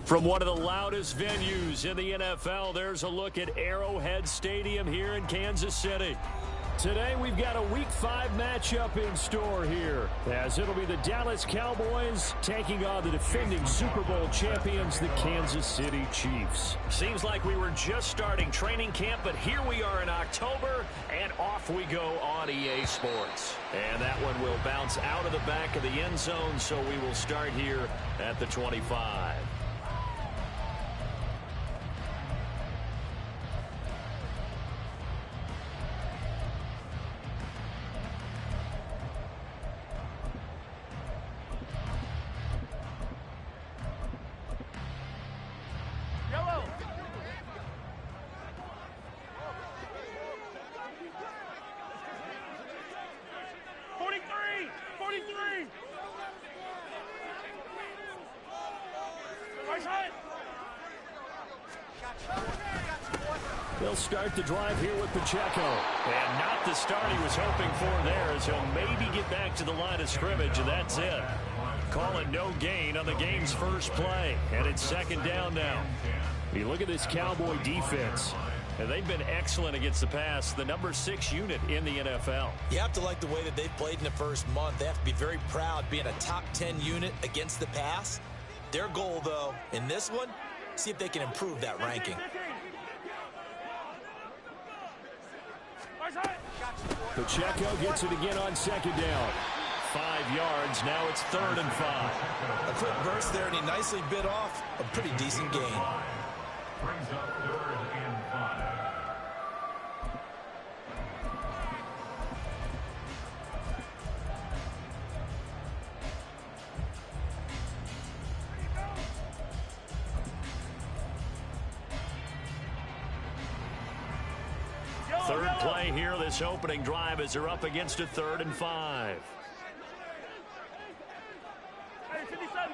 From one of the loudest venues in the NFL, there's a look at Arrowhead Stadium here in Kansas City. Today we've got a Week 5 matchup in store here, as it'll be the Dallas Cowboys taking on the defending Super Bowl champions, the Kansas City Chiefs. Seems like we were just starting training camp, but here we are in October, and off we go on EA Sports. And that one will bounce out of the back of the end zone, so we will start here at the 25. They'll start the drive here with Pacheco. And not the start he was hoping for there, as he'll maybe get back to the line of scrimmage, and that's it. Calling no gain on the game's first play, and it's second down now. You look at this Cowboy defense, and they've been excellent against the pass, the number 6 unit in the NFL. You have to like the way that they've played in the first month. They have to be very proud being a top 10 unit against the pass. Their goal, though, in this one, see if they can improve that ranking. Pacheco gets it again on second down. 5 yards, now it's 3rd and 5. A quick burst there, and he nicely bit off a pretty decent gain. Brings up 3rd and 5. Third play here, this opening drive, as they're up against a 3rd and 5. Hey, 57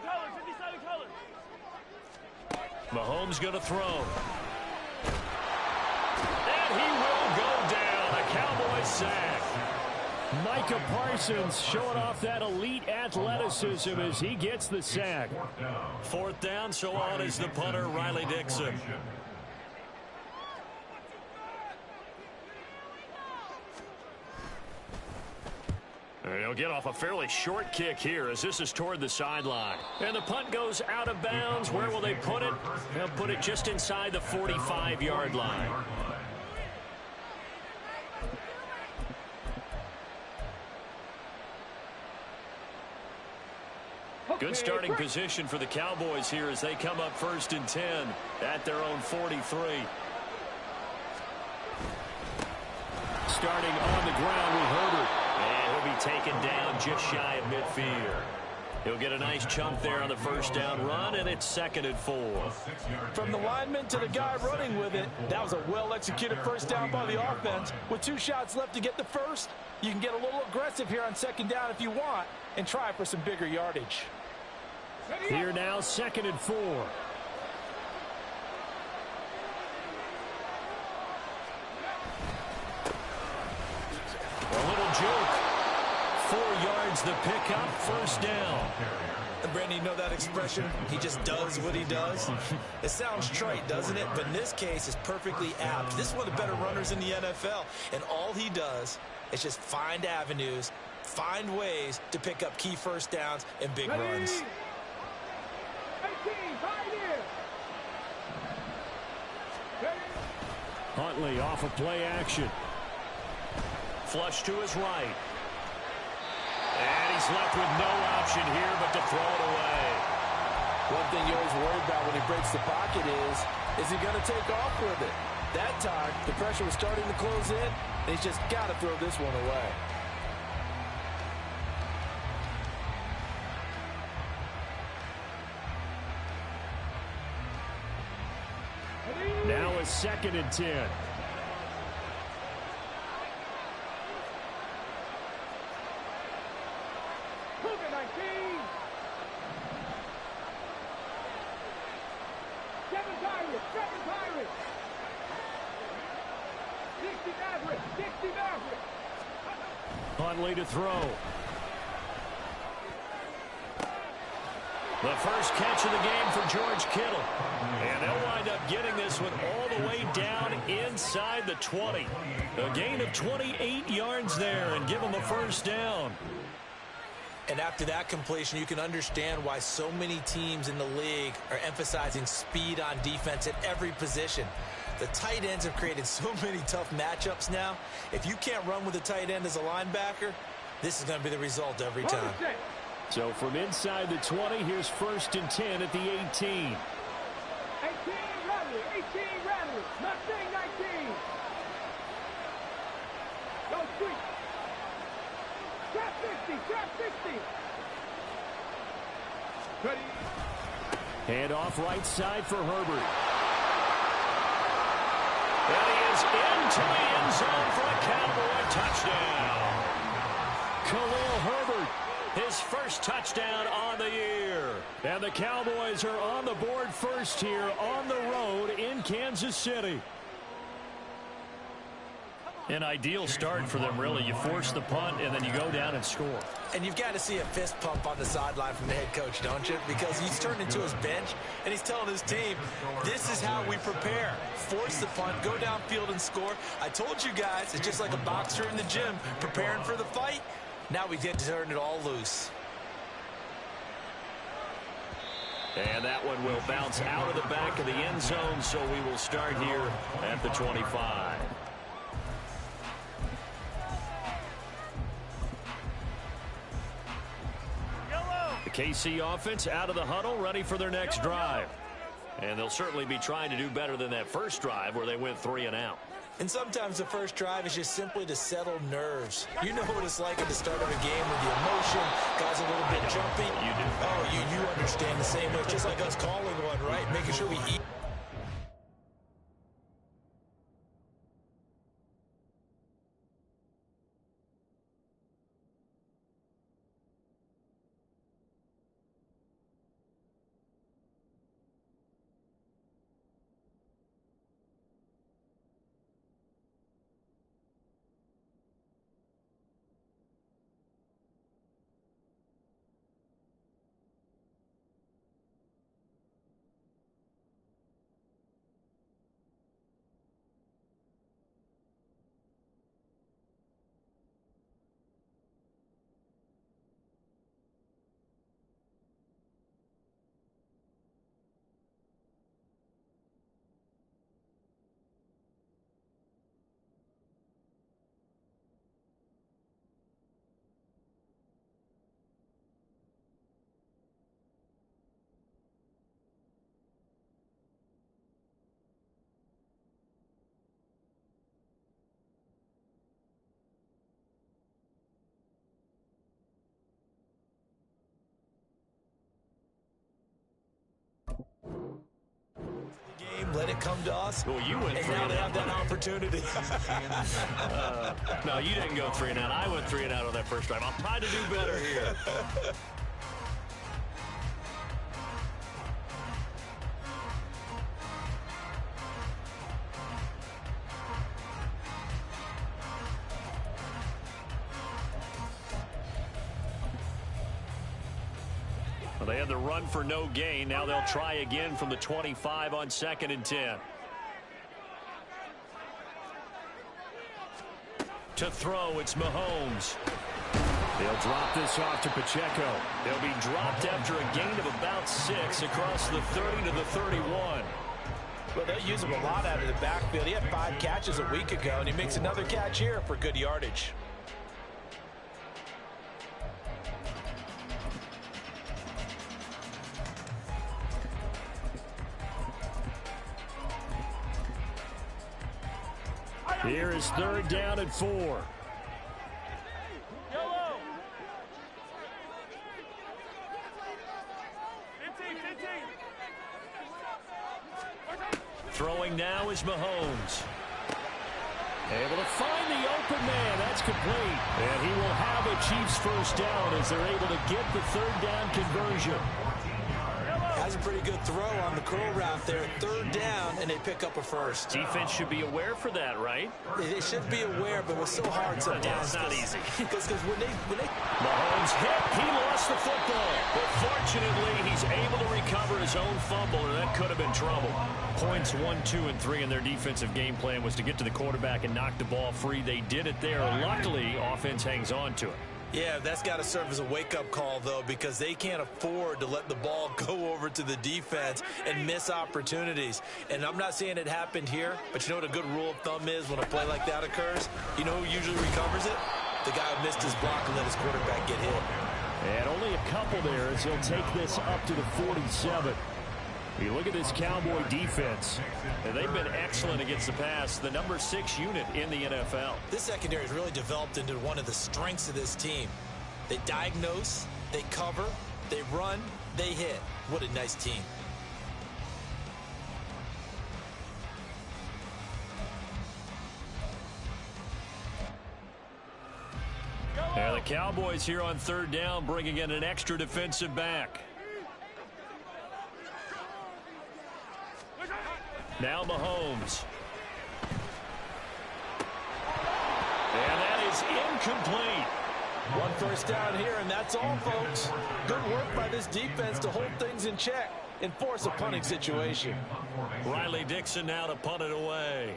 colors. Mahomes going to throw. And he will go down. A Cowboy sack. Micah Parsons showing off that elite athleticism as he gets the sack. 4th down, so on is the punter, Riley Dixon. He'll get off a fairly short kick here, as this is toward the sideline. And the punt goes out of bounds. Where will they put it? They'll put it just inside the 45-yard line. Good starting position for the Cowboys here as they come up 1st and 10 at their own 43. Starting on the ground with Herbert. And he'll be taken down just shy of midfield. He'll get a nice chunk there on the 1st down run, and it's 2nd and 4. From the lineman to the guy running with it, that was a well-executed 1st down by the offense. With 2 shots left to get the 1st, you can get a little aggressive here on 2nd down if you want and try for some bigger yardage. Here now, 2nd and 4. A little joke. 4 yards the pickup, 1st down. And Brandon, you know that expression? He just does what he does. It sounds trite, doesn't it? But in this case, it's perfectly apt. This is one of the better runners in the NFL. And all he does is just find avenues, find ways to pick up key 1st downs and big runs. Huntley off of play action. Flush to his right. And he's left with no option here but to throw it away. One thing you're always worried about when he breaks the pocket is he going to take off with it? That time, the pressure was starting to close in, and he's just got to throw this one away. Now a 2nd and 10. Huntley to throw. The first catch of the game for George Kittle. And they'll wind up getting this one all the way down inside the 20. A gain of 28 yards there and give them a first down. And after that completion, you can understand why so many teams in the league are emphasizing speed on defense at every position. The tight ends have created so many tough matchups now. If you can't run with a tight end as a linebacker, this is going to be the result every time. So from inside the 20, here's 1st and 10 at the 18. 18 Rattler, 18 Rattler, not saying 19. Go sweep. Trap 50, trap 60. Ready. Hand off right side for Herbert. And he is into the end zone for a Cowboy touchdown. Khalil Herbert, his first touchdown on the year. And the Cowboys are on the board first here on the road in Kansas City. An ideal start for them, really. You force the punt, and then you go down and score. And you've got to see a fist pump on the sideline from the head coach, don't you? Because he's turned into his bench, and he's telling his team, this is how we prepare. Force the punt, go downfield and score. I told you guys, it's just like a boxer in the gym preparing for the fight. Now we get to turn it all loose. And that one will bounce out of the back of the end zone, so we will start here at the 25. The KC offense out of the huddle, ready for their next drive. And they'll certainly be trying to do better than that first drive where they went 3 and out. And sometimes the first drive is just simply to settle nerves. You know what it's like at the start of a game with the emotion, guys a little bit jumpy. You do. Oh, you understand the same way. Just like us calling one, right? Making sure we eat. Let it come to us. Well, you went 3 and now and they out. have that opportunity. No, you didn't go 3 and out. I went 3 and out on that first drive. I'll try to do better here. Well, they had the run for no gain. Now they'll try again from the 25 on 2nd and 10. To throw, it's Mahomes. They'll drop this off to Pacheco. They'll be dropped after a gain of about 6 across the 30 to the 31. Well, they'll use him a lot out of the backfield. He had 5 catches a week ago, and he makes another catch here for good yardage. Here is 3rd down and 4. Yellow. Throwing now is Mahomes. Able to find the open man. That's complete. And he will have a Chiefs first down as they're able to get the 3rd down conversion. Hasn't pretty good throw on the curl route there. Third down, and they pick up a first. Defense should be aware for that, right? They should be aware, but it's so hard sometimes. It's not easy. Because when they Mahomes hit. He lost the football. But fortunately, he's able to recover his own fumble, and that could have been trouble. Points 1, 2, and 3 in their defensive game plan was to get to the quarterback and knock the ball free. They did it there. Luckily, offense hangs on to it. Yeah, that's got to serve as a wake-up call, though, because they can't afford to let the ball go over to the defense and miss opportunities. And I'm not saying it happened here, but you know what a good rule of thumb is when a play like that occurs? You know who usually recovers it? The guy who missed his block and let his quarterback get hit. And only a couple there as he'll take this up to the 47. You look at this Cowboy defense, and they've been excellent against the pass, the number 6 unit in the NFL. This secondary has really developed into one of the strengths of this team. They diagnose, they cover, they run, they hit. What a nice team. And the Cowboys here on third down, bringing in an extra defensive back. Now Mahomes. And that is incomplete. One first down here, and that's all, folks. Good work by this defense to hold things in check and force a punting situation. Riley Dixon now to punt it away.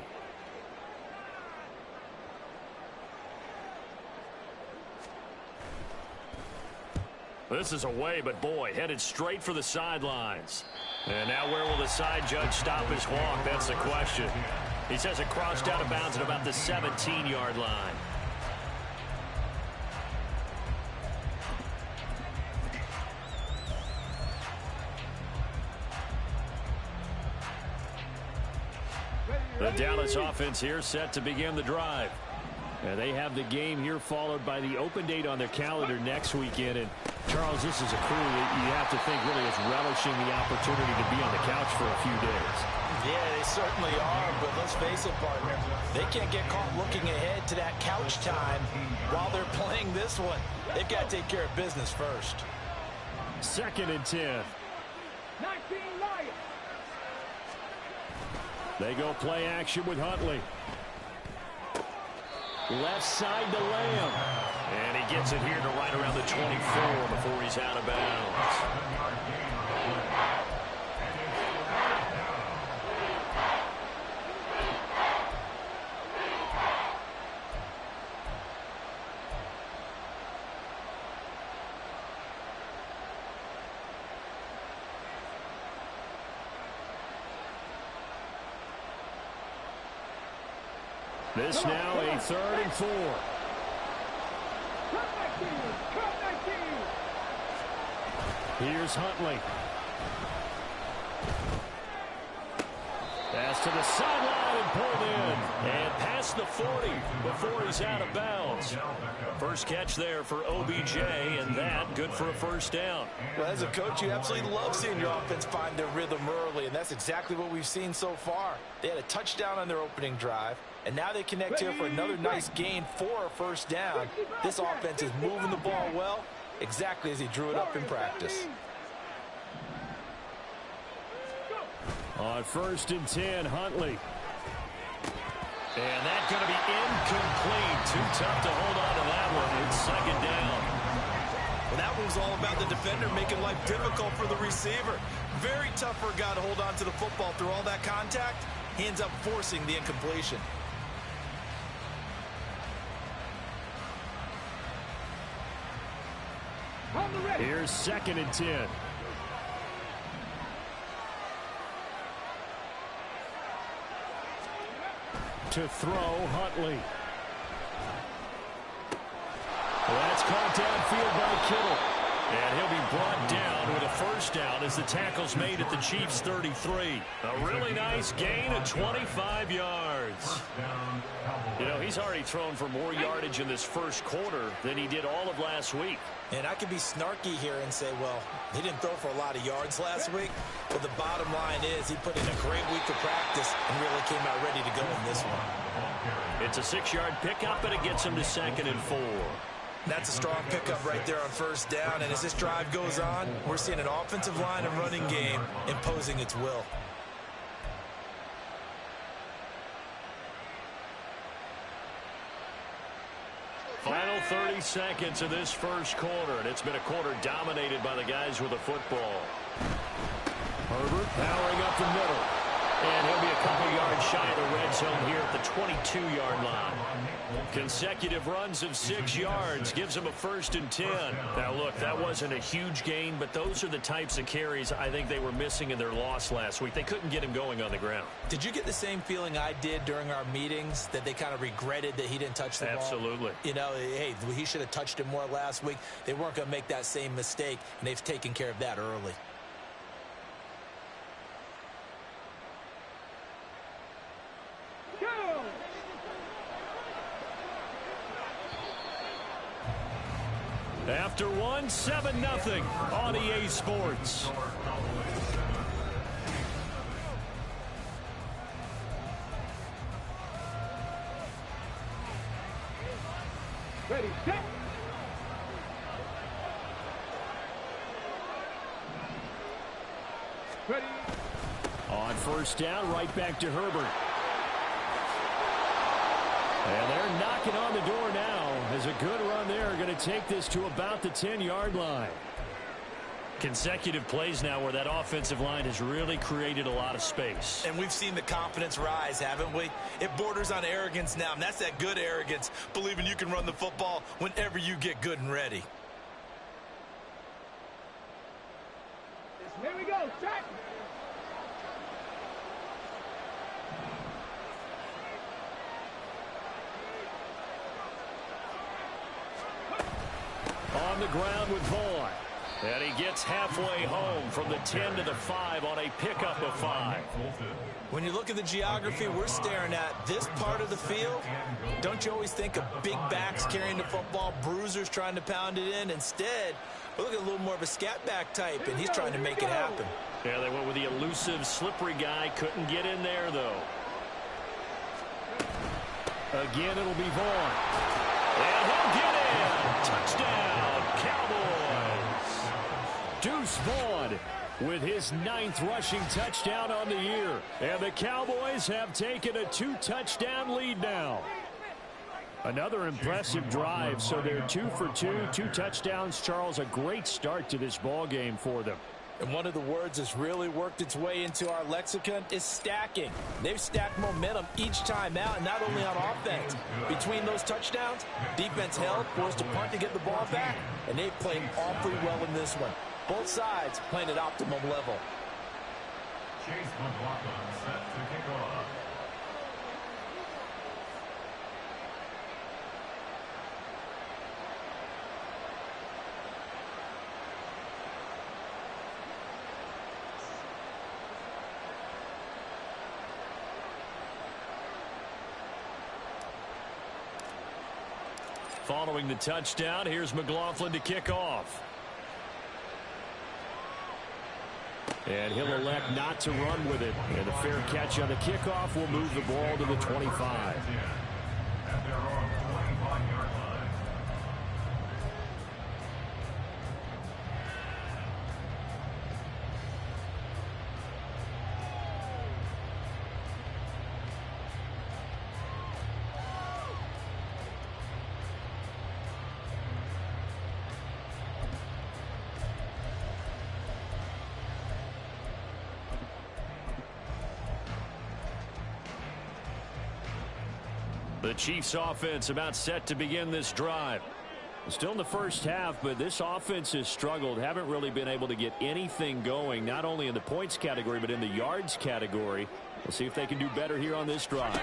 This is away, but boy, headed straight for the sidelines. And now where will the side judge stop his walk? That's the question. He says it crossed out of bounds at about the 17-yard line. The Dallas offense here set to begin the drive. And they have the game here followed by the open date on their calendar next weekend. And, Charles, this is a crew that you have to think really is relishing the opportunity to be on the couch for a few days. Yeah, they certainly are, but let's face it, partner. They can't get caught looking ahead to that couch time while they're playing this one. They've got to take care of business first. 2nd and 10. 19 Lions. They go play action with Huntley. Left side to Lamb. And he gets it here to right around the 24 before he's out of bounds. This now a 3rd and 4. Here's Huntley. Pass to the sideline and pulled in. And past the 40 before he's out of bounds. First catch there for OBJ, and that good for a first down. Well, as a coach, you absolutely love seeing your offense find their rhythm early, and that's exactly what we've seen so far. They had a touchdown on their opening drive, and now they connect here for another nice gain for a first down. This offense is moving the ball well, exactly as he drew it up in practice. On 1st and 10, Huntley. And that's going to be incomplete. Too tough to hold on to that one. It's 2nd down. Well, that one was all about the defender making life difficult for the receiver. Very tough for a guy to hold on to the football through all that contact. He ends up forcing the incompletion. Here's 2nd and 10. To throw, Huntley. Well, that's caught downfield by Kittle. And he'll be brought down with a first down as the tackle's made at the Chiefs' 33. A really nice gain of 25 yards. You know, he's already thrown for more yardage in this first quarter than he did all of last week. And I could be snarky here and say, well, he didn't throw for a lot of yards last week. But the bottom line is he put in a great week of practice and really came out ready to go in this one. It's a 6-yard pickup, and it gets him to 2nd and 4. That's a strong pickup right there on first down. And as this drive goes on, we're seeing an offensive line and running game imposing its will. Final 30 seconds of this first quarter, and it's been a quarter dominated by the guys with the football. Herbert powering up the middle. And he'll be a couple yards shy of the red zone here at the 22-yard line. Consecutive runs of 6 yards gives him a 1st and 10. Now, look, that wasn't a huge gain, but those are the types of carries I think they were missing in their loss last week. They couldn't get him going on the ground. Did you get the same feeling I did during our meetings, that they kind of regretted that he didn't touch the ball? Absolutely. You know, hey, he should have touched it more last week. They weren't going to make that same mistake, and they've taken care of that early. After one, 7-0 on EA Sports. Ready, set. Ready. On first down, right back to Herbert. And they're knocking on the door now. As a good run there, going to take this to about the 10-yard line. Consecutive plays now where that offensive line has really created a lot of space. And we've seen the confidence rise, haven't we? It borders on arrogance now, and that's that good arrogance, believing you can run the football whenever you get good and ready. Here we go, set. On the ground with Vaughn. And he gets halfway home from the 10 to the 5 on a pickup of 5. When you look at the geography we're staring at, this part of the field, don't you always think of big backs carrying the football, bruisers trying to pound it in? Instead, we're looking at a little more of a scat back type, and he's trying to make it happen. Yeah, they went with the elusive, slippery guy. Couldn't get in there, though. Again, it'll be Vaughn. And he'll get in. Touchdown, Cowboys. Deuce Vaughn with his 9th rushing touchdown on the year. And the Cowboys have taken a 2-touchdown lead now. Another impressive drive, so they're 2 for 2, 2 touchdowns. Charles, a great start to this ball game for them. And one of the words that's really worked its way into our lexicon is stacking. They've stacked momentum each time out, and not only on offense. Between those touchdowns, defense held, forced a punt to get the ball back, and they've played awfully well in this one. Both sides playing at optimum level. Chase McLaughlin set to kick off. Following the touchdown, here's McLaughlin to kick off. And he'll elect not to run with it. And a fair catch on the kickoff will move the ball to the 25. At their own 25-yard line. The Chiefs offense about set to begin this drive. Still in the first half, but this offense has struggled. Haven't really been able to get anything going, not only in the points category, but in the yards category. We'll see if they can do better here on this drive.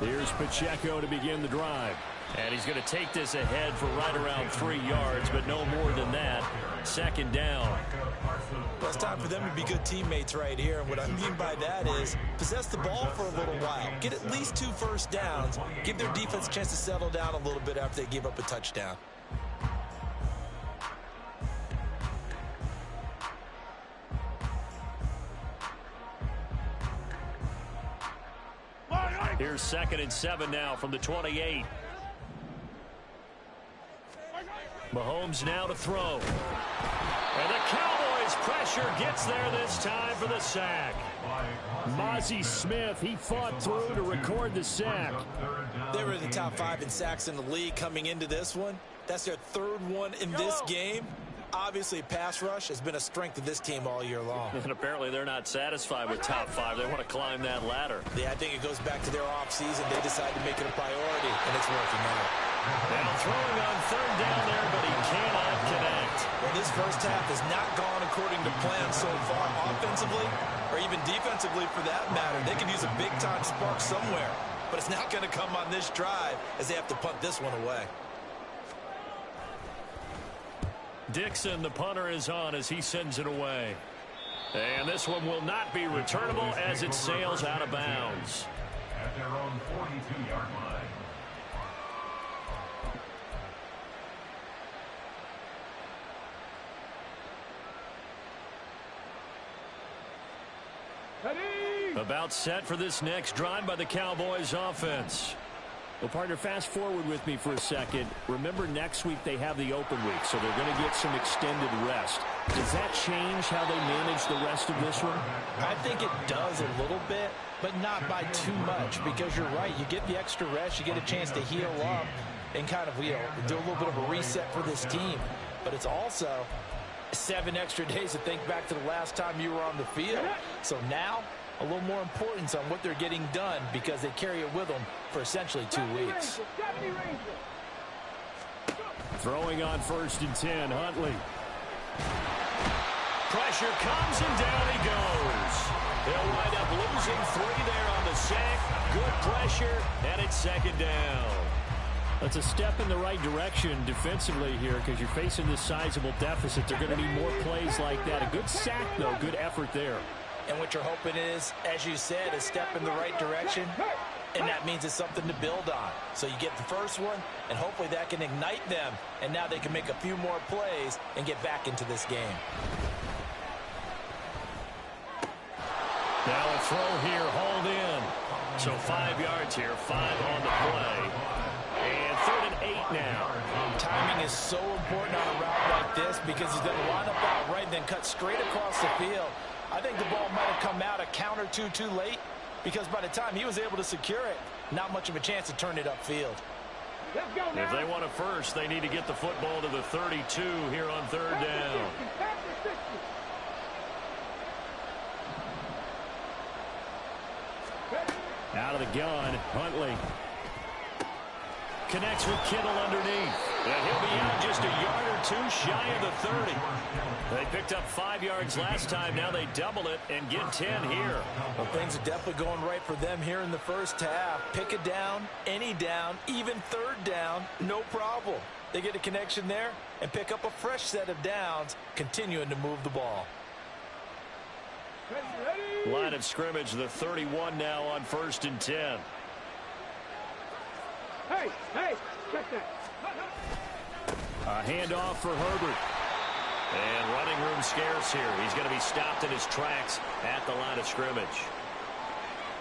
Here's Pacheco to begin the drive. And he's going to take this ahead for right around 3 yards, but no more than that. 2nd down. Well, it's time for them to be good teammates right here. And what I mean by that is possess the ball for a little while. Get at least 2 first downs. Give their defense a chance to settle down a little bit after they give up a touchdown. Here's 2nd and 7 now from the 28. Mahomes now to throw. And the Cowboys' pressure gets there this time for the sack. Mozzie Smith, he fought through to record the sack. They were in the top 5 in sacks in the league coming into this one. That's their 3rd one in this game. Obviously, pass rush has been a strength of this team all year long. And apparently they're not satisfied with top 5. They want to climb that ladder. Yeah, I think it goes back to their offseason. They decided to make it a priority, and it's working out. Now throwing on 3rd down there, but he cannot connect. Well, this first half has not gone according to plan so far offensively, or even defensively for that matter. They could use a big-time spark somewhere, but it's not going to come on this drive as they have to punt this one away. Dixon, the punter, is on as he sends it away. And this one will not be returnable as it sails out of bounds. At their own 42-yard line. About set for this next drive by the Cowboys offense. Well, partner, fast forward with me for a second. Remember, next week they have the open week, so they're going to get some extended rest. Does that change how they manage the rest of this one? I think it does a little bit, but not by too much, because you're right. You get the extra rest, you get a chance to heal up and kind of, do a little bit of a reset for this team. But it's also 7 extra days to think back to the last time you were on the field. So now, a little more importance on what they're getting done because they carry it with them for essentially 2 weeks. Throwing on 1st and 10, Huntley. Pressure comes and down he goes. They'll wind up losing 3 there on the sack. Good pressure, and it's 2nd down. That's a step in the right direction defensively here because you're facing this sizable deficit. They're going to need more plays like that. A good sack, though. Good effort there. And what you're hoping is, as you said, a step in the right direction, and that means it's something to build on. So you get the first one, and hopefully that can ignite them, and now they can make a few more plays and get back into this game. Now a throw here, hauled in. So 5 yards here, 5 on the play. And 3rd and 8 now. Timing is so important on a route like this because he's going to line up out right and then cut straight across the field. I think the ball might have come out a count or two too late because by the time he was able to secure it, not much of a chance to turn it upfield. If they want a first, they need to get the football to the 32 here on 3rd down. Out of the gun, Huntley. Connects with Kittle underneath. And he'll be out just a yard or 2 shy of the 30. They picked up 5 yards last time. Now they double it and get 10 here. Well, things are definitely going right for them here in the first half. Pick a down, any down, even 3rd down, no problem. They get a connection there and pick up a fresh set of downs, continuing to move the ball. Line of scrimmage, the 31 now on 1st and 10. Hey, check that. A handoff for Herbert. And running room scarce here. He's going to be stopped in his tracks at the line of scrimmage.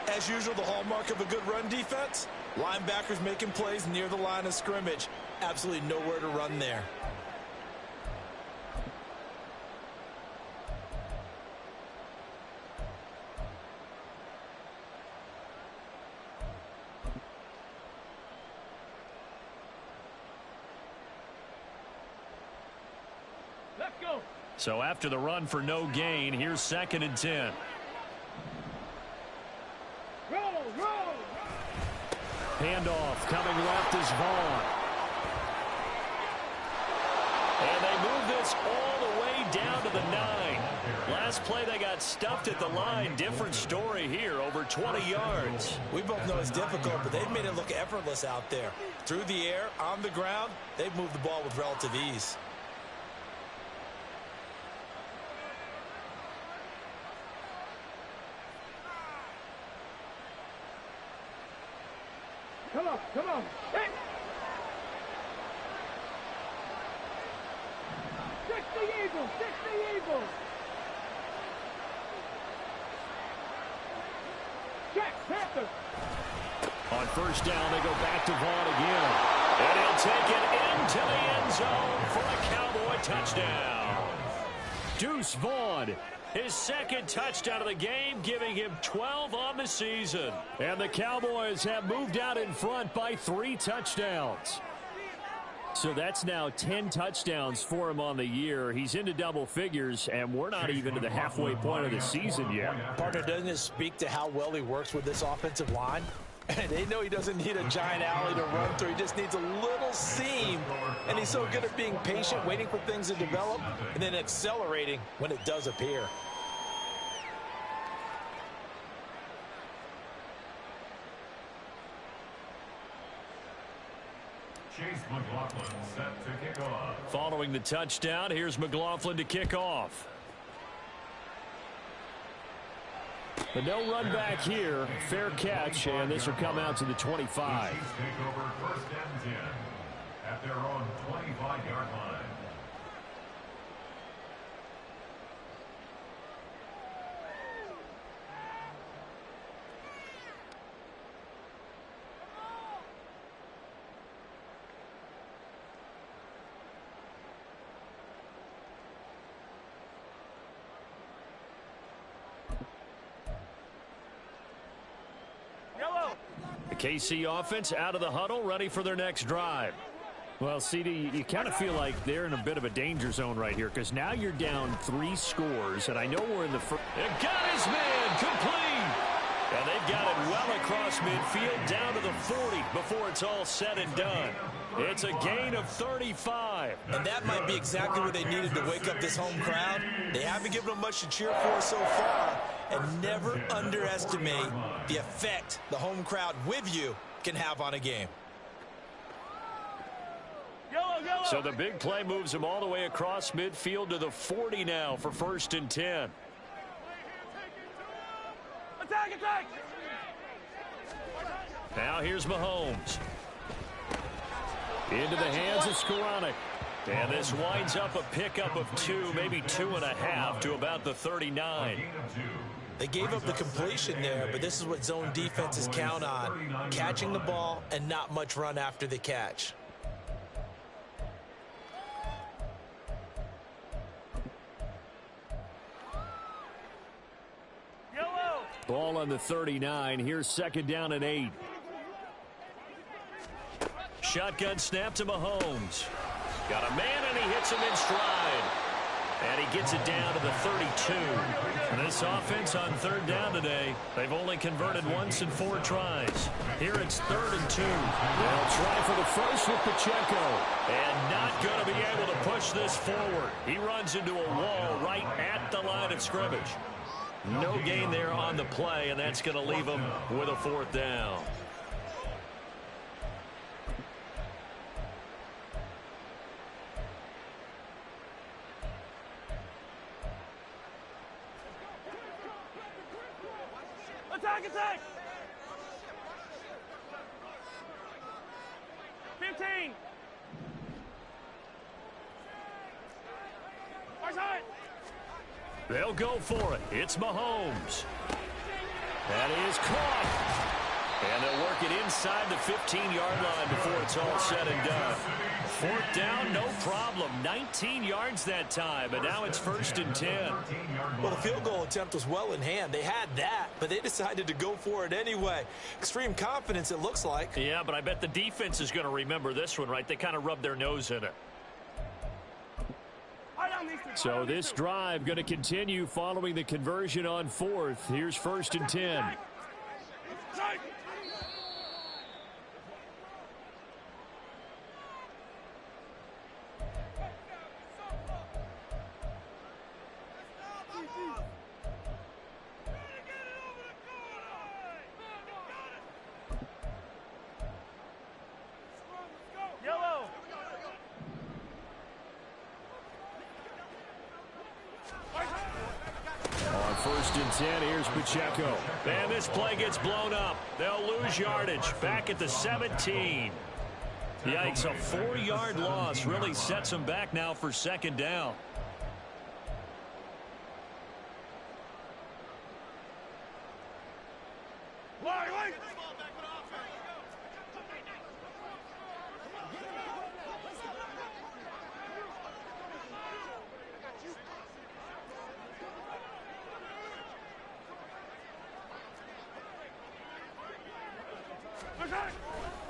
As usual, the hallmark of a good run defense, linebackers making plays near the line of scrimmage. Absolutely nowhere to run there. So after the run for no gain, here's 2nd and 10. Roll. Handoff coming left is Vaughn. And they move this all the way down to the 9. Last play they got stuffed at the line. Different story here, over 20 yards. We both know it's difficult, but they've made it look effortless out there. Through the air, on the ground, they've moved the ball with relative ease. Come on. Hey. 60 Eagles. Check, Panther. On 1st down, they go back to Vaughn again. And he'll take it in. into the end zone for a Cowboy touchdown. Deuce Vaughn, his second touchdown of the game, giving him 12 on the season. And the Cowboys have moved out in front by 3 touchdowns. So that's now 10 touchdowns for him on the year. He's into double figures, and we're not even to the halfway point of the season yet. Partner, doesn't it speak to how well he works with this offensive line? And they know he doesn't need a giant alley to run through. He just needs a little seam. And he's so good at being patient, waiting for things to develop, and then accelerating when it does appear. Chase McLaughlin set to kick off. Following the touchdown, here's McLaughlin to kick off. But no run back here. Fair catch, and this will come out to the 25. Chiefs take over first and 10 at their own 25-yard line. The KC offense out of the huddle, ready for their next drive. Well, CD, you kind of feel like they're in a bit of a danger zone right here because now you're down 3 scores, and I know we're in the first. And got his man complete. And they've got it well across midfield down to the 40 before it's all said and done. It's a gain of 35. And that might be exactly what they needed to wake up this home crowd. They haven't given them much to cheer for so far. And never underestimate the effect the home crowd with you can have on a game. So the big play moves them all the way across midfield to the 40 now for first and 10. Attack, attack! Now here's Mahomes. Into the hands of Skoranek. And this winds up a pickup of 2, maybe 2.5 to about the 39. They gave up the completion there, but this is what zone defenses count on. Catching the ball and not much run after the catch. Ball on the 39. Here's second down and 8. Shotgun snap to Mahomes. Got a man, and he hits him in stride. And he gets it down to the 32. And this offense on third down today, they've only converted once in 4 tries. Here it's 3rd and 2. They'll try for the first with Pacheco. And not going to be able to push this forward. He runs into a wall right at the line of scrimmage. No gain there on the play, and that's going to leave him with a 4th down. Attack, attack! 15! They'll go for it. It's Mahomes. That is caught. And they'll work it inside the 15-yard line before it's all said and done. 4th down, no problem. 19 yards that time, and now it's 1st and 10. Well, the field goal attempt was well in hand. They had that, but they decided to go for it anyway. Extreme confidence, it looks like. Yeah, but I bet the defense is going to remember this one, right? They kind of rubbed their nose in it. So this drive going to continue following the conversion on 4th. Here's 1st and 10. On 1st and 10, here's Pacheco. And this play gets blown up. They'll lose yardage back at the 17. Yikes, a 4-yard loss really sets them back now for 2nd down.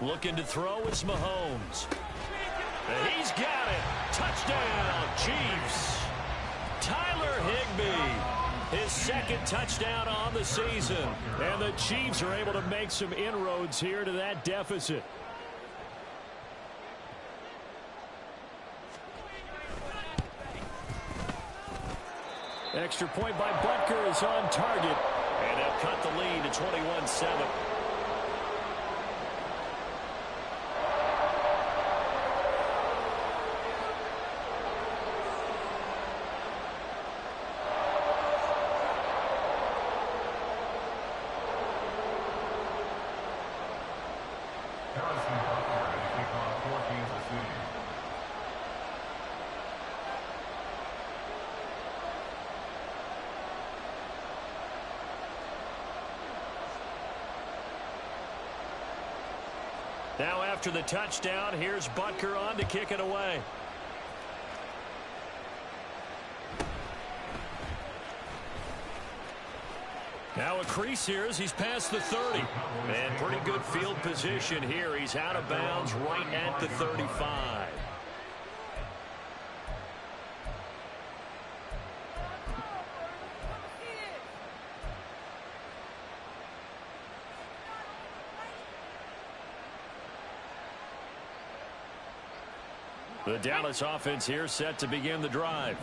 Looking to throw is Mahomes. And he's got it. Touchdown, Chiefs. Tyler Higbee, his second touchdown on the season. And the Chiefs are able to make some inroads here to that deficit. Extra point by Butker is on target. And they'll cut the lead to 21-7. Now after the touchdown, here's Butker on to kick it away. Now a crease here as he's past the 30. And pretty good field position here. He's out of bounds right at the 35. The Dallas offense here set to begin the drive.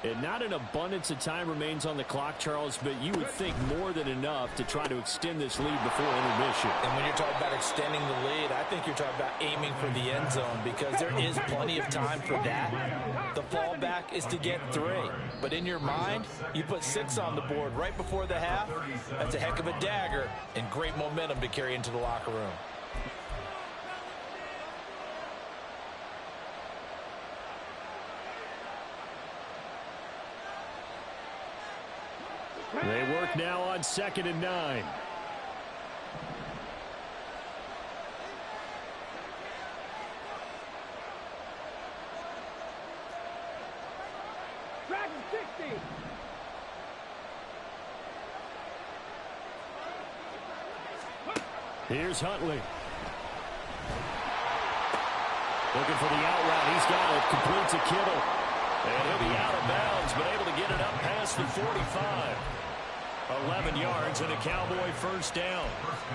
And not an abundance of time remains on the clock, Charles, but you would think more than enough to try to extend this lead before intermission. And when you're talking about extending the lead, I think you're talking about aiming for the end zone because there is plenty of time for that. The fallback is to get 3. But in your mind, you put 6 on the board right before the half. That's a heck of a dagger and great momentum to carry into the locker room. They work now on 2nd and 9. Dragon 60. Here's Huntley. Looking for the out route. He's got it. Complete to Kittle. And he'll be out of bounds, but able to get it up past the 45. 11 yards and a Cowboy first down.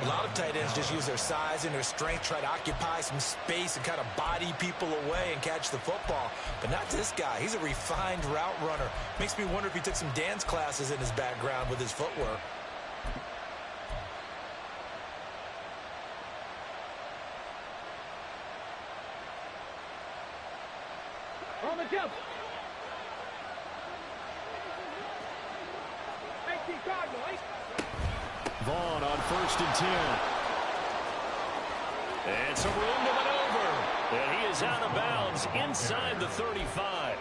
A lot of tight ends just use their size and their strength, try to occupy some space and kind of body people away and catch the football. But not this guy. He's a refined route runner. Makes me wonder if he took some dance classes in his background with his footwork. On the jump. Vaughn on 1st and 10. And some room to maneuver. And he is out of bounds inside the 35.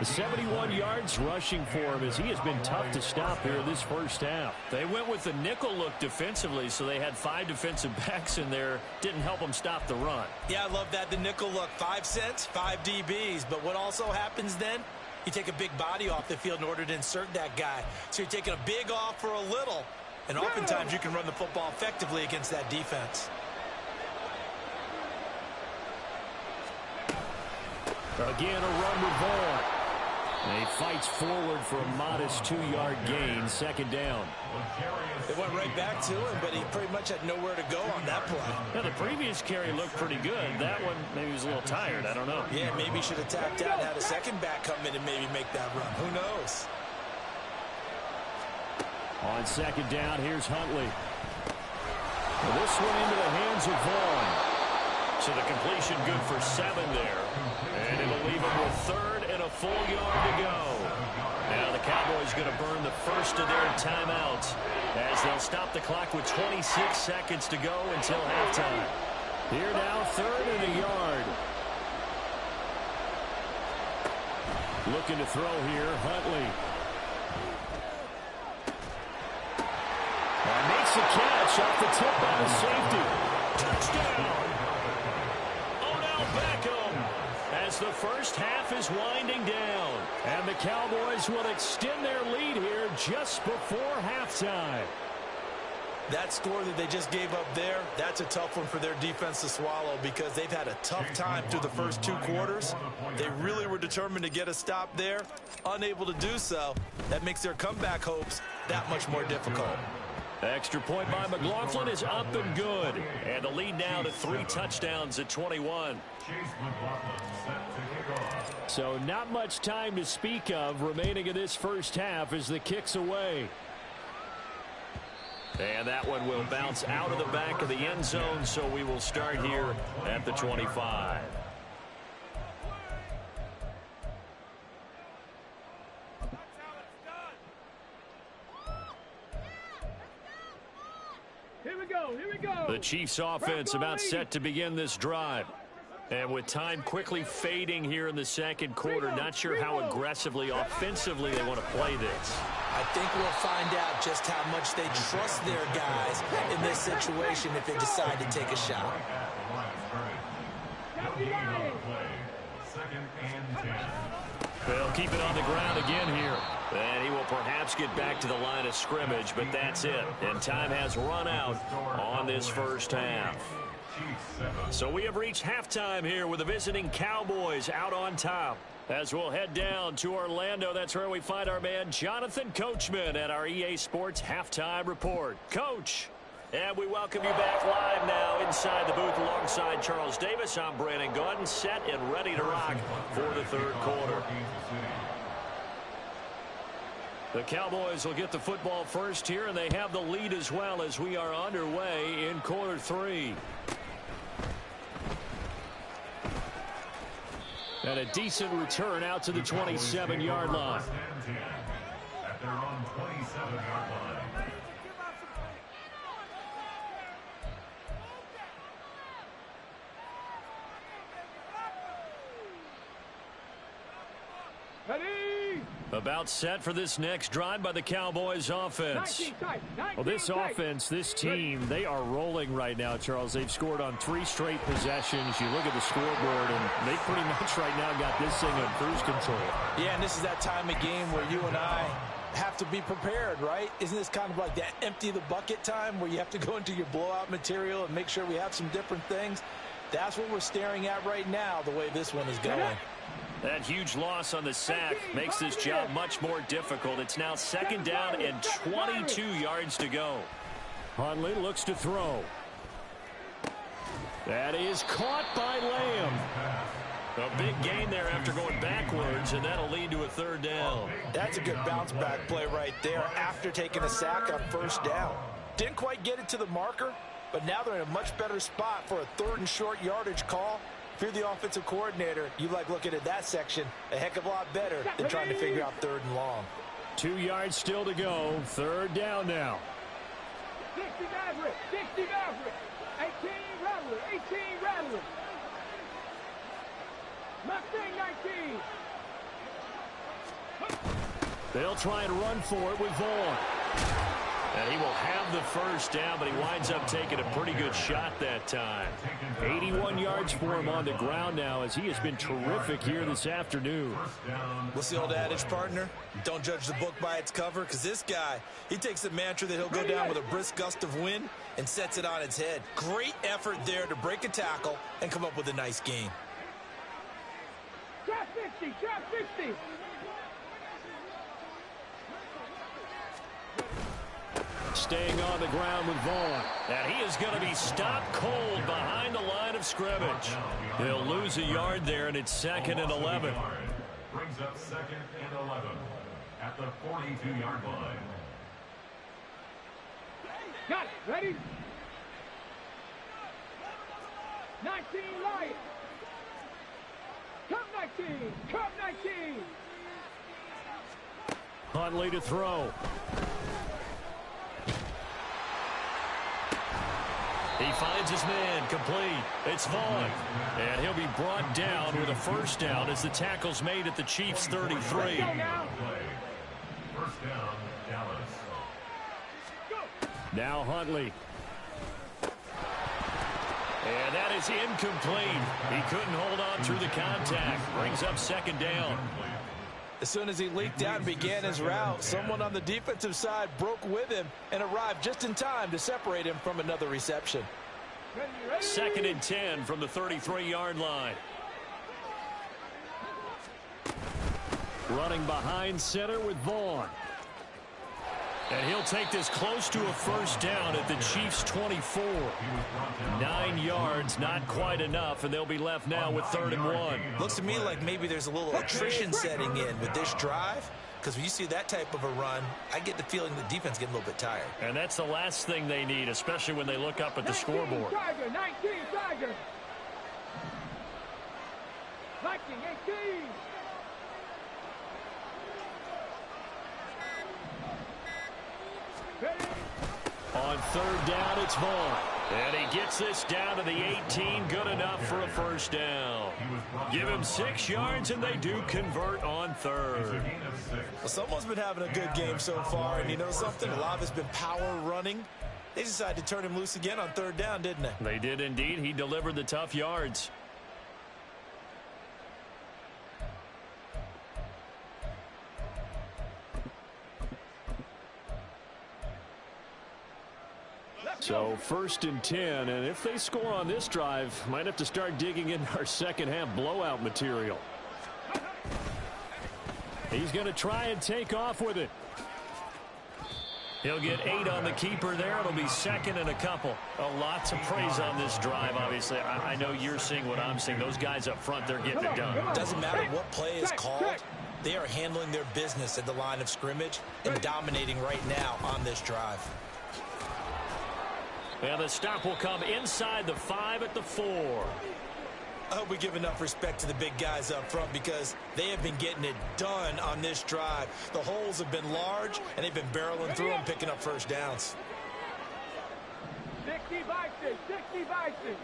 71 yards rushing for him as he has been tough to stop here this first half. They went with the nickel look defensively, so they had 5 defensive backs in there. Didn't help them stop the run. Yeah, I love that. The nickel look. 5 cents, 5 DBs. But what also happens then? You take a big body off the field in order to insert that guy. So you're taking a big off for a little. And oftentimes you can run the football effectively against that defense. Again, a run with Vaughn. And he fights forward for a modest 2-yard gain, 2nd down. It went right back to him, but he pretty much had nowhere to go on that play. Now, the previous carry looked pretty good. That one, maybe he was a little tired. I don't know. Yeah, maybe he should have tapped out and had a second back come in and maybe make that run. Who knows? On 2nd down, here's Huntley. Well, this one into the hands of Vaughn. So the completion good for 7 there. And it'll leave him with 3rd and a full yard to go. Now the Cowboys going to burn the first of their timeouts as they'll stop the clock with 26 seconds to go until halftime. Here now, 3rd and a yard. Looking to throw here, Huntley. And makes a catch off the tip by the safety. Touchdown! Odell Beckham as the first half is winding down. And the Cowboys will extend their lead here just before halftime. That score that they just gave up there, that's a tough one for their defense to swallow because they've had a tough time through the first 2 quarters. They really were determined to get a stop there, unable to do so. That makes their comeback hopes that much more difficult. Extra point by McLaughlin is up and good. And the lead now to 3 touchdowns at 21. So not much time to speak of remaining in this first half as the kick's away. And that one will bounce out of the back of the end zone, so we will start here at the 25. Here we go, here we go. The Chiefs offense about set to begin this drive. And with time quickly fading here in the second quarter, not sure how aggressively, offensively they want to play this. I think we'll find out just how much they trust their guys in this situation if they decide to take a shot. They'll keep it on the ground again here. And he will perhaps get back to the line of scrimmage, but that's it. And time has run out on this first half. So we have reached halftime here with the visiting Cowboys out on top. As we'll head down to Orlando, that's where we find our man Jonathan Coachman at our EA Sports Halftime Report. Coach, and we welcome you back live now inside the booth alongside Charles Davis. I'm Brandon Gordon, set and ready to rock for the third quarter. The Cowboys will get the football first here, and they have the lead as well as we are underway in quarter 3. And a decent return out to the 27-yard line. At their own 27-yard line. Ready? About set for this next drive by the Cowboys offense. Well, this offense, this team, they are rolling right now, Charles. They've scored on 3 straight possessions. You look at the scoreboard, and they pretty much right now got this thing on cruise control. Yeah, and this is that time of game where you and I have to be prepared, right? Isn't this kind of like that empty the bucket time where you have to go into your blowout material and make sure we have some different things? That's what we're staring at right now, the way this one is going. That huge loss on the sack makes this job much more difficult. It's now second down and 22 yards to go. Hundley looks to throw. That is caught by Lamb. A big gain there after going backwards, and that'll lead to a third down. That's a good bounce back play right there after taking a sack on first down. Didn't quite get it to the marker, but now they're in a much better spot for a 3rd and short yardage call. If you're the offensive coordinator, you like looking at that section a heck of a lot better than trying to figure out 3rd and long. 2 yards still to go. Third down now. 60 Maverick, 60 Maverick, 18 Rattler, 18 Rattler. Mustang 19. They'll try and run for it with Vaughn. And he will have the first down, but he winds up taking a pretty good shot that time. 81 yards for him on the ground now as he has been terrific here this afternoon. What's the old adage, partner? Don't judge the book by its cover, because this guy, he takes the mantra that he'll go down with a brisk gust of wind and sets it on its head. Great effort there to break a tackle and come up with a nice gain. Trap 50, trap 50. Staying on the ground with Vaughn. And he is going to be stopped cold behind the line of scrimmage. He'll lose a yard there, and it's 2nd and 11. Brings up 2nd and 11 at the 42-yard line. Got it, ready? 19 Lions. Come 19, come 19. Hundley to throw. He finds his man complete. It's Vaughn. And he'll be brought down with a first down as the tackle's made at the Chiefs' 33. First down, Dallas. Now Hundley. And that is incomplete. He couldn't hold on through the contact. Brings up 2nd down. As soon as he leaked out and began his route, someone on the defensive side broke with him and arrived just in time to separate him from another reception. 2nd and 10 from the 33-yard line. Running behind center with Vaughn. And he'll take this close to a first down at the Chiefs' 24. 9 yards, not quite enough, and they'll be left now with 3rd and 1. Looks to me like maybe there's a little attrition setting in with this drive, because when you see that type of a run, I get the feeling the defense getting a little bit tired. And that's the last thing they need, especially when they look up at the scoreboard. 19 Tiger. 19, 18. On 3rd down, it's Vaughn. And he gets this down to the 18, good enough for a first down. Give him 6 yards, and they do convert on 3rd. Well, someone's been having a good game so far, and you know something? A lot of it's been power running. They decided to turn him loose again on 3rd down, didn't they? They did indeed. He delivered the tough yards. So 1st and 10, and if they score on this drive, might have to start digging in our second half blowout material. He's going to try and take off with it. He'll get 8 on the keeper there. It'll be 2nd and a couple. Lots of praise on this drive, obviously. I know you're seeing what I'm seeing. Those guys up front, they're getting it done. Doesn't matter what play is called. They are handling their business at the line of scrimmage and dominating right now on this drive. And the stop will come inside the 5 at the 4. I hope we give enough respect to the big guys up front because they have been getting it done on this drive. The holes have been large, and they've been barreling through them, picking up first downs. 60 by 6, 60 by 6.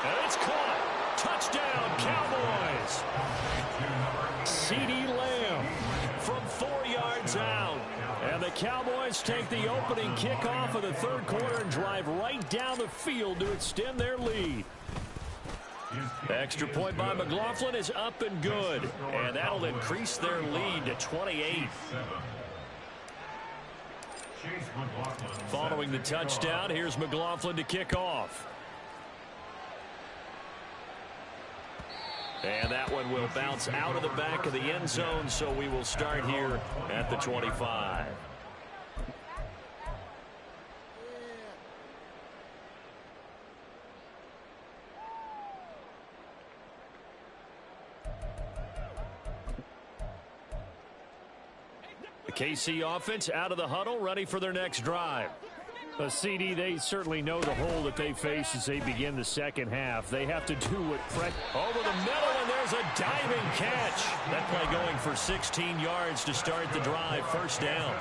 And it's caught. Touchdown, Cowboys. CeeDee Lamb from 4 yards out. And the Cowboys take the opening kickoff of the 3rd quarter and drive right down the field to extend their lead. Extra point by McLaughlin is up and good. And that'll increase their lead to 28. Following the touchdown, here's McLaughlin to kick off. And that one will bounce out of the back of the end zone, so we will start here at the 25. The KC offense out of the huddle, ready for their next drive. CD, they certainly know the hole that they face as they begin the second half. They have to do what over the middle, and there's a diving catch. That play going for 16 yards to start the drive. First down.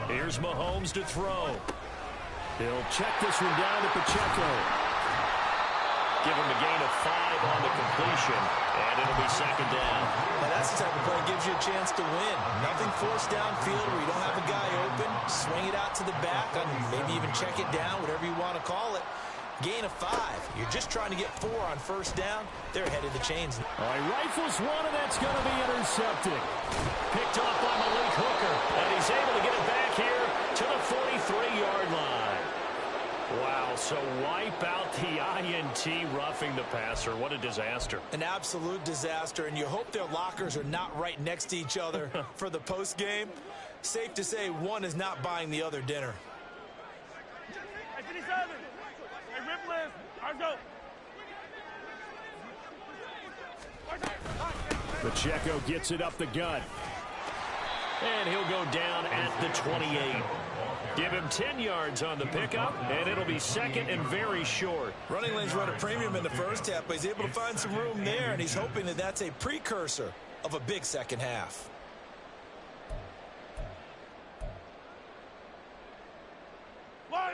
Here's Mahomes to throw. He'll check this one down to Pacheco. Give him a gain of 5 on the completion, and it'll be second down. Now that's the type of play that gives you a chance to win. Nothing forced downfield where you don't have a guy open. Swing it out to the back, and maybe even check it down, whatever you want to call it. Gain of 5. You're just trying to get 4 on first down. They're ahead of the chains. All right, rifles one, and that's going to be intercepted. Picked off by Malik Hooker, and he's able to get it back here to the 43-yard line. Wow, so wipe out the INT, roughing the passer. What a disaster. An absolute disaster, and you hope their lockers are not right next to each other for the postgame. Safe to say one is not buying the other dinner. Pacheco gets it up the gut. And he'll go down at the 28. Give him 10 yards on the pickup, and it'll be second and very short. Running lanes run a premium in the first half, but he's able to find some room there, and he's hoping that that's a precursor of a big second half.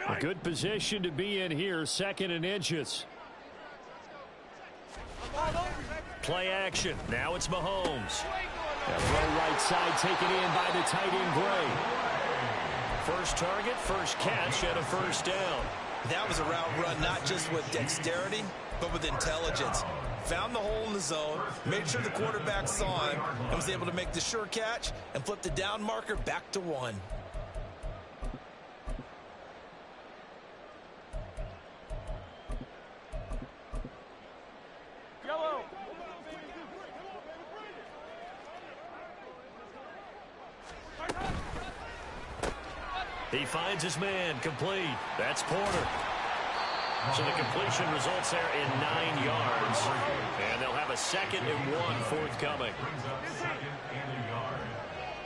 A good position to be in here, 2nd and inches. Play action. Now it's Mahomes. That throw right side taken in by the tight end Gray. First target, first catch, and a first down. That was a route run not just with dexterity, but with intelligence. Found the hole in the zone, made sure the quarterback saw him, and was able to make the sure catch and flip the down marker back to 1. He finds his man, complete. That's Porter. So the completion results there in 9 yards. And they'll have a 2nd and 1 forthcoming. Brings up 2nd and a yard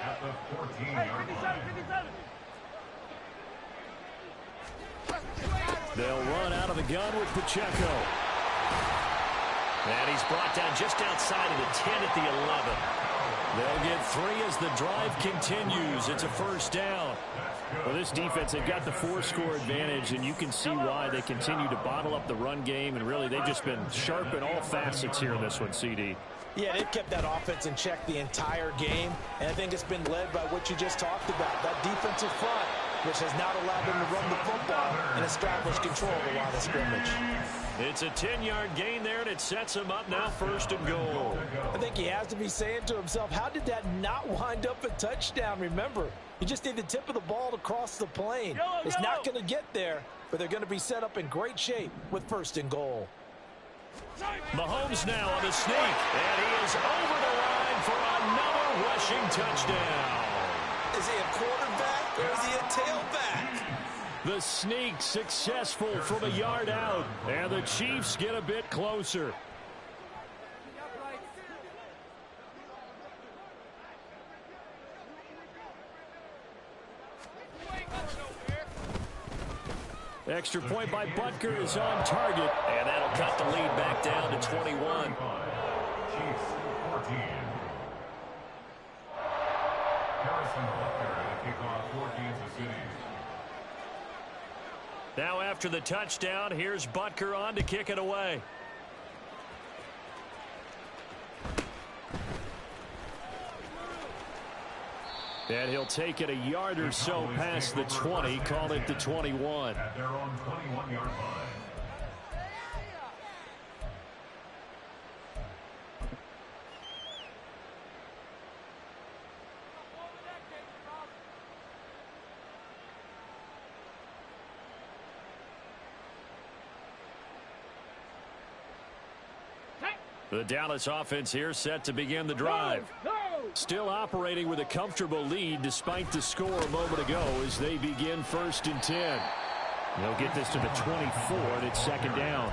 at the 14-yard line. They'll run out of the gun with Pacheco. And he's brought down just outside of the 10 at the 11. They'll get 3 as the drive continues. It's a first down. Well, this defense, they've got the 4-score advantage, and you can see why they continue to bottle up the run game, and really they've just been sharp in all facets here in this one, CD. Yeah, they've kept that offense in check the entire game, and I think it's been led by what you just talked about, that defensive front, which has not allowed them to run the football and establish control of the line of scrimmage. It's a 10-yard gain there, and it sets him up now 1st and goal. I think he has to be saying to himself, how did that not wind up a touchdown? Remember, you just need the tip of the ball to cross the plane. It's not going to get there, but they're going to be set up in great shape with 1st and goal. Mahomes now on the sneak, and he is over the line for another rushing touchdown. Is he a quarterback or is he a tailback? The sneak successful from a yard out, and the Chiefs get a bit closer. Extra point by Butker is on target, and that'll cut the lead back down to 21. Chiefs 14. Harrison Butker to kick off for Kansas City. Now after the touchdown, here's Butker on to kick it away. And he'll take it a yard or so past the 20, call it the 21. At their own 21-yard line. The Dallas offense here set to begin the drive. Still operating with a comfortable lead despite the score a moment ago as they begin 1st and 10. They'll get this to the 24, and it's 2nd down.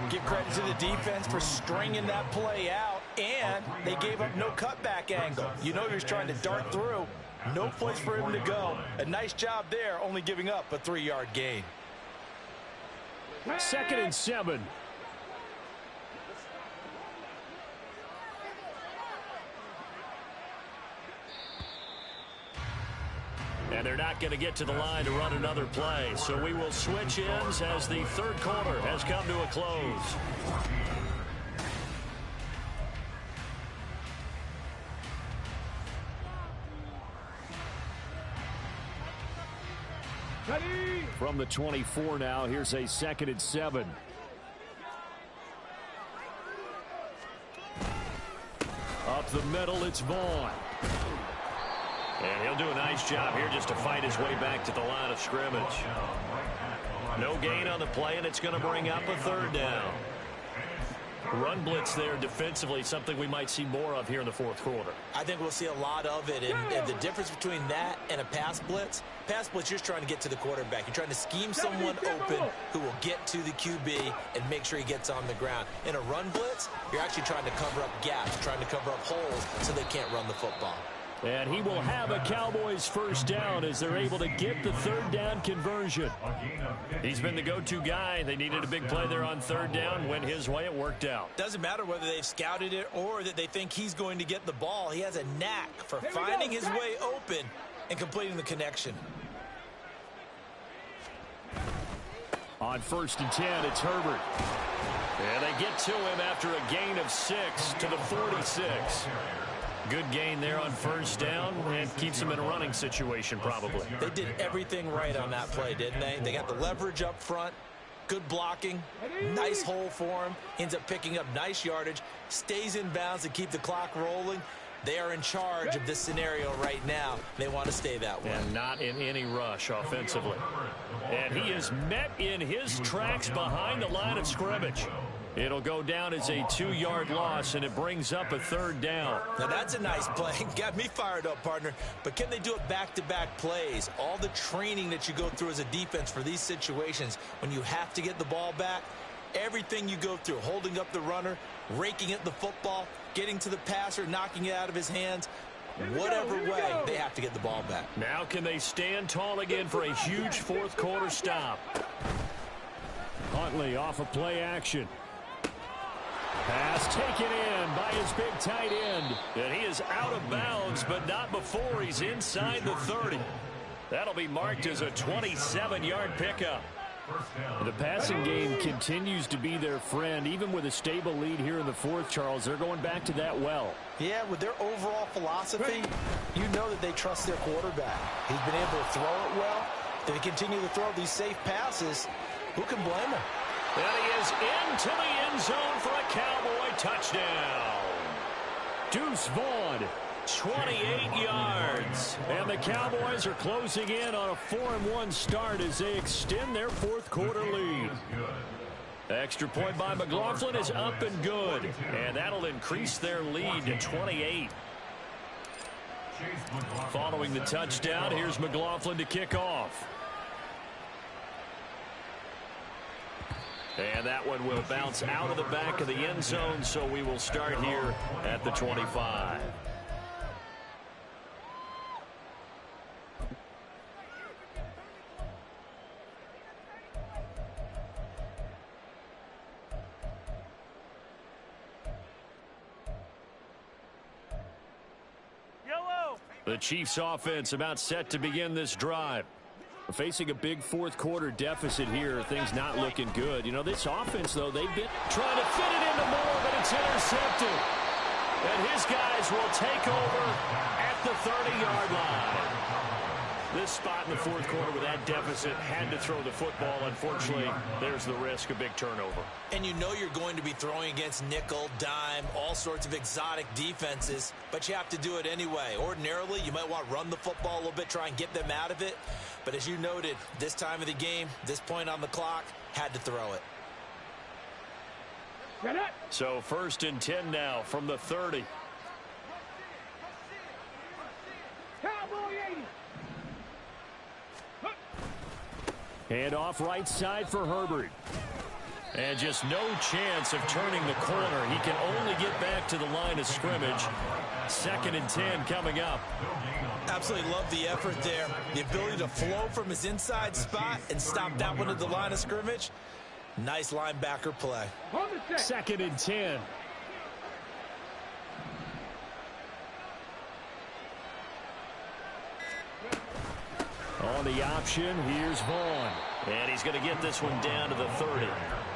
Give credit to the defense for stringing that play out, and they gave up no cutback angle. You know he's trying to dart through. No place for him to go. A nice job there, only giving up a 3-yard gain. 2nd and 7. And they're not going to get to the line to run another play. So we will switch ends as the 3rd quarter has come to a close. From the 24 now, here's a 2nd and 7. Up the middle, it's Vaughn. And he'll do a nice job here just to fight his way back to the line of scrimmage. No gain on the play, and it's going to bring up a 3rd down. Run blitz there defensively, something we might see more of here in the 4th quarter. I think we'll see a lot of it, and the difference between that and a pass blitz, you're just trying to get to the quarterback. You're trying to scheme someone open who will get to the QB and make sure he gets on the ground. In a run blitz, you're actually trying to cover up gaps, trying to cover up holes so they can't run the football. And he will have a Cowboys 1st down as they're able to get the 3rd down conversion. He's been the go-to guy. They needed a big play there on 3rd down. Went his way. It worked out. Doesn't matter whether they've scouted it or that they think he's going to get the ball. He has a knack for finding his way open and completing the connection. On 1st and 10, it's Herbert. And they get to him after a gain of 6 to the 46. Good gain there on first down and keeps him in a running situation probably. They did everything right on that play, didn't they? They got the leverage up front, good blocking, nice hole for him, ends up picking up nice yardage, stays in bounds to keep the clock rolling. They are in charge of this scenario right now. They want to stay that way. And not in any rush offensively. And he is met in his tracks behind the line of scrimmage. It'll go down as a 2-yard loss, and it brings up a third down. Now, that's a nice play. Got me fired up, partner. But can they do it back-to-back plays? All the training that you go through as a defense for these situations, when you have to get the ball back, everything you go through, holding up the runner, raking at the football, getting to the passer, knocking it out of his hands, whatever way, they have to get the ball back. Now can they stand tall again for a huge fourth-quarter stop? Huntley off of play action. Pass taken in by his big tight end. And he is out of bounds, but not before he's inside the 30. That'll be marked as a 27-yard pickup. The passing game continues to be their friend. Even with a stable lead here in the fourth, Charles, they're going back to that well. Yeah, with their overall philosophy, you know that they trust their quarterback. He's been able to throw it well. If they continue to throw these safe passes, who can blame him? And he is into the end zone for a Cowboy touchdown. Deuce Vaughn, 28 yards. And the Cowboys are closing in on a 4-1 start as they extend their fourth-quarter lead. Extra point by McLaughlin is up and good. And that'll increase their lead to 28. Following the touchdown, here's McLaughlin to kick off. And that one will bounce out of the back of the end zone, so we will start here at the 25. The Chiefs offense about set to begin this drive. Facing a big fourth-quarter deficit here, things not looking good. You know, this offense, though, they've been trying to fit it into Moore, but it's intercepted. And his guys will take over at the 30-yard line. This spot in the fourth quarter with that deficit had to throw the football. Unfortunately, there's the risk of big turnover. And you know you're going to be throwing against nickel, dime, all sorts of exotic defenses, but you have to do it anyway. Ordinarily, you might want to run the football a little bit, try and get them out of it. But as you noted, this time of the game, this point on the clock, had to throw it. So 1st and 10 now from the 30. Hand off right side for Herbert. And just no chance of turning the corner. He can only get back to the line of scrimmage. 2nd and 10 coming up. Absolutely love the effort there. The ability to flow from his inside spot and stop that one at the line of scrimmage. Nice linebacker play. 2nd and 10. On the option, here's Vaughn. And he's going to get this one down to the 30.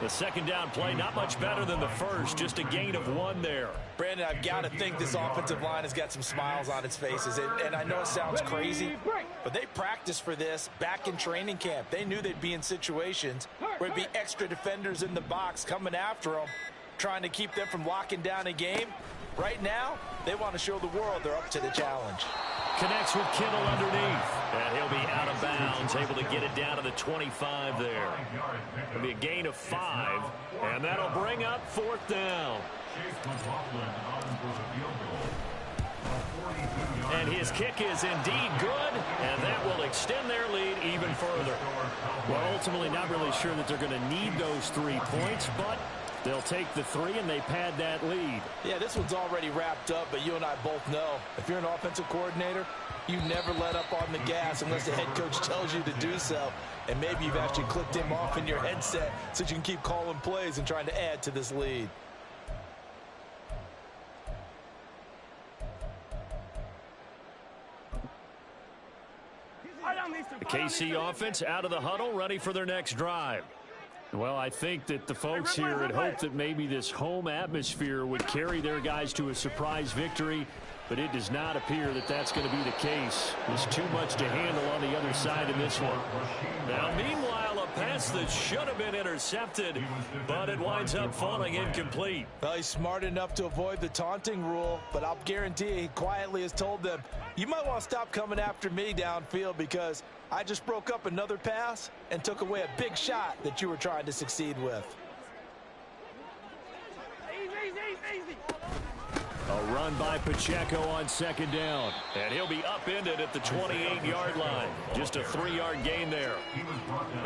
The second down play, not much better than the first. Just a gain of 1 there. Brandon, I've got to think this offensive line has got some smiles on its faces. And I know it sounds crazy, but they practiced for this back in training camp. They knew they'd be in situations where it'd be extra defenders in the box coming after them, trying to keep them from locking down a game. Right now, they want to show the world they're up to the challenge. Connects with Kittle underneath. And he'll be out of bounds, able to get it down to the 25 there. It'll be a gain of 5, and that'll bring up 4th down. And his kick is indeed good, and that will extend their lead even further. Well, ultimately not really sure that they're going to need those 3 points, but they'll take the 3 and they pad that lead. Yeah, this one's already wrapped up, but you and I both know if you're an offensive coordinator, you never let up on the gas unless the head coach tells you to do so. And maybe you've actually clicked him off in your headset so you can keep calling plays and trying to add to this lead. The KC offense out of the huddle, ready for their next drive. Well, I think that the folks here had hoped that maybe this home atmosphere would carry their guys to a surprise victory, but it does not appear that that's going to be the case. There's too much to handle on the other side in this one. Now, meanwhile, a pass that should have been intercepted, but it winds up falling incomplete. Well, he's smart enough to avoid the taunting rule, but I'll guarantee he quietly has told them, you might want to stop coming after me downfield because I just broke up another pass and took away a big shot that you were trying to succeed with. Easy. A run by Pacheco on second down. And he'll be upended at the 28-yard line. Just a 3-yard gain there.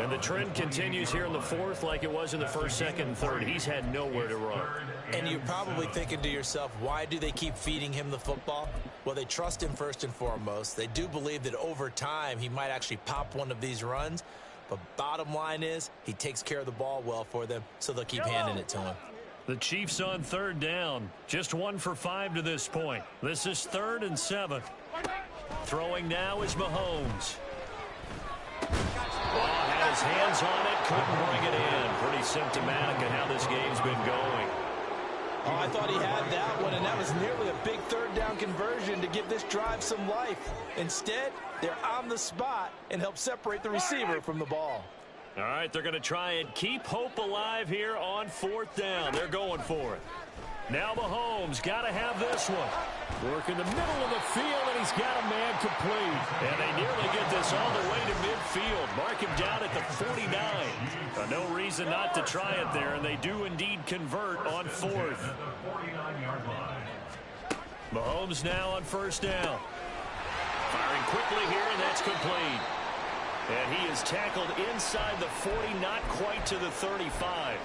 And the trend continues here in the fourth like it was in the first, second, and third. He's had nowhere to run. And you're probably thinking to yourself, why do they keep feeding him the football? Well, they trust him first and foremost. They do believe that over time he might actually pop one of these runs. But bottom line is he takes care of the ball well for them, so they'll keep handing it to him. The Chiefs on third down. Just 1 for 5 to this point. This is 3rd and 7. Throwing now is Mahomes. Had his hands on it, couldn't bring it in. Pretty symptomatic of how this game's been going. Oh, I thought he had that one, and that was nearly a big third down conversion to give this drive some life. Instead, they're on the spot and help separate the receiver from the ball. All right, they're going to try and keep hope alive here on 4th down. They're going for it. Now Mahomes got to have this one. Work in the middle of the field, and he's got a man complete. And they nearly get this all the way to midfield. Mark him down at the 49. No reason not to try it there, and they do indeed convert on 4th. Mahomes now on 1st down. Firing quickly here, and that's complete. And he is tackled inside the 40, not quite to the 35.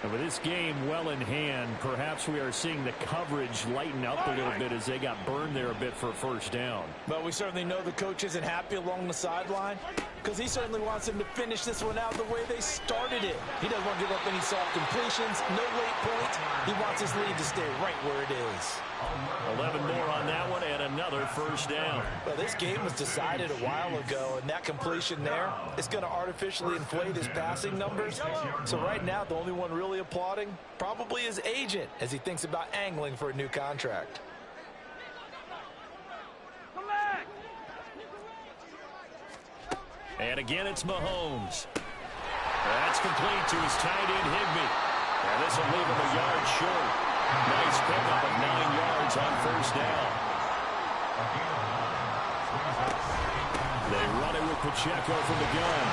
And with this game well in hand, perhaps we are seeing the coverage lighten up a little bit as they got burned there a bit for a 1st down. But we certainly know the coach isn't happy along the sideline because he certainly wants them to finish this one out the way they started it. He doesn't want to give up any soft completions, no late points. He wants his lead to stay right where it is. 11 more on that one and another 1st down. Well, this game was decided a while ago, and that completion there is going to artificially inflate his passing numbers. So right now, the only one really applauding probably his agent as he thinks about angling for a new contract. Come back. And again, it's Mahomes. That's complete to his tight end, Higbee. And this will leave him a yard short. Nice pickup of 9 yards on 1st down. They run it with Pacheco from the gun.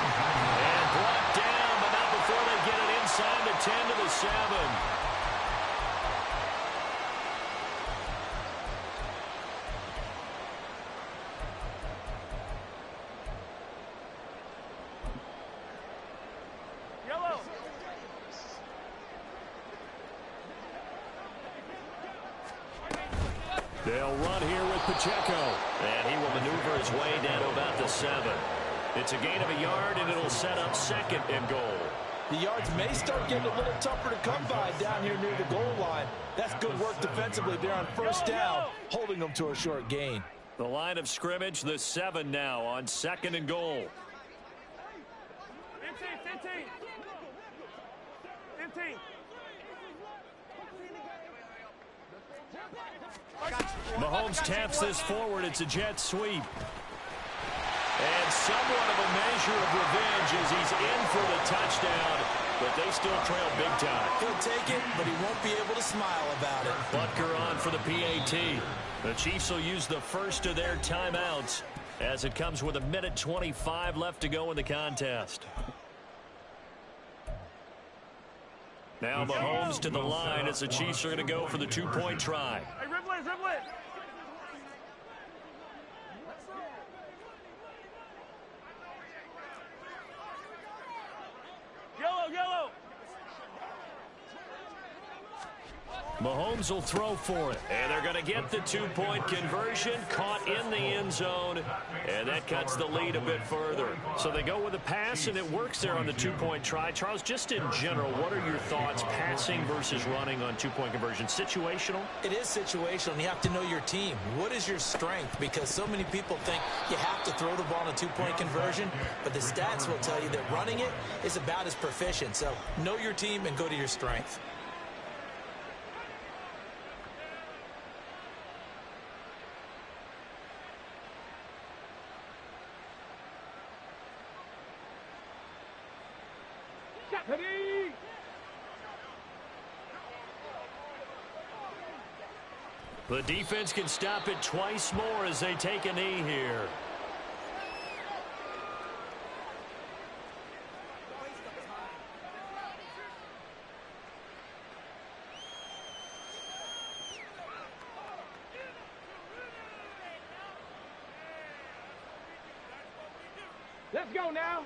And brought down, but not before they get it inside the 10 to the 7. They'll run here with Pacheco. And he will maneuver his way down to about the 7. It's a gain of a yard, and it'll set up 2nd and goal. The yards may start getting a little tougher to come by down here near the goal line. That's good work defensively there on 1st down, holding them to a short gain. The line of scrimmage, the 7 now on 2nd and goal. 15. Mahomes taps this forward. It's a jet sweep. And somewhat of a measure of revenge as he's in for the touchdown, but they still trail big time. He'll take it, but he won't be able to smile about it. Butker on for the PAT. The Chiefs will use the first of their timeouts as it comes with 1:25 left to go in the contest. Now Mahomes to the line as the Chiefs are going to go for the 2-point try. Hey, dribble it. Yellow. Mahomes will throw for it. And they're going to get the two-point conversion, caught in the end zone, and that cuts the lead a bit further. So they go with a pass, and it works there on the two-point try. Charles, just in general, what are your thoughts passing versus running on two-point conversion? Situational? It is situational, and you have to know your team. What is your strength? Because so many people think you have to throw the ball in a two-point conversion, but the stats will tell you that running it is about as proficient. So know your team and go to your strength. Ready? The defense can stop it twice more as they take a knee here. Let's go now.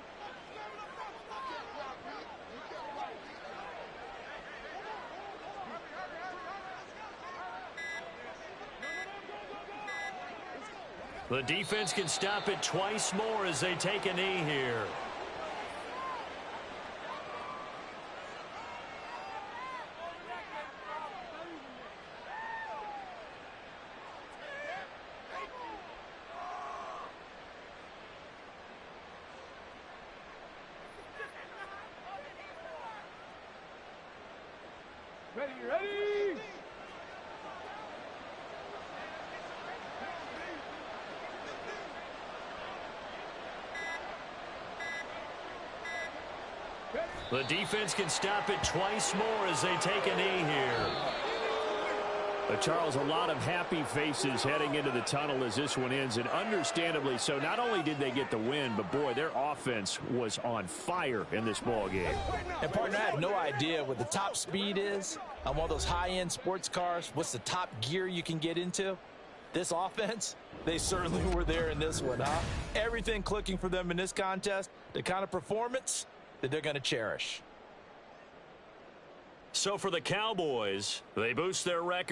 The defense can stop it twice more as they take a knee here. Ready, ready. The defense can stop it twice more as they take a knee here. Charles, a lot of happy faces heading into the tunnel as this one ends, and understandably so. Not only did they get the win, but boy, their offense was on fire in this ball game. And partner, I have no idea what the top speed is on one of those high-end sports cars. What's the top gear you can get into? This offense, they certainly were there in this one, huh? Everything clicking for them in this contest, the kind of performance that they're going to cherish. So for the Cowboys, they boost their record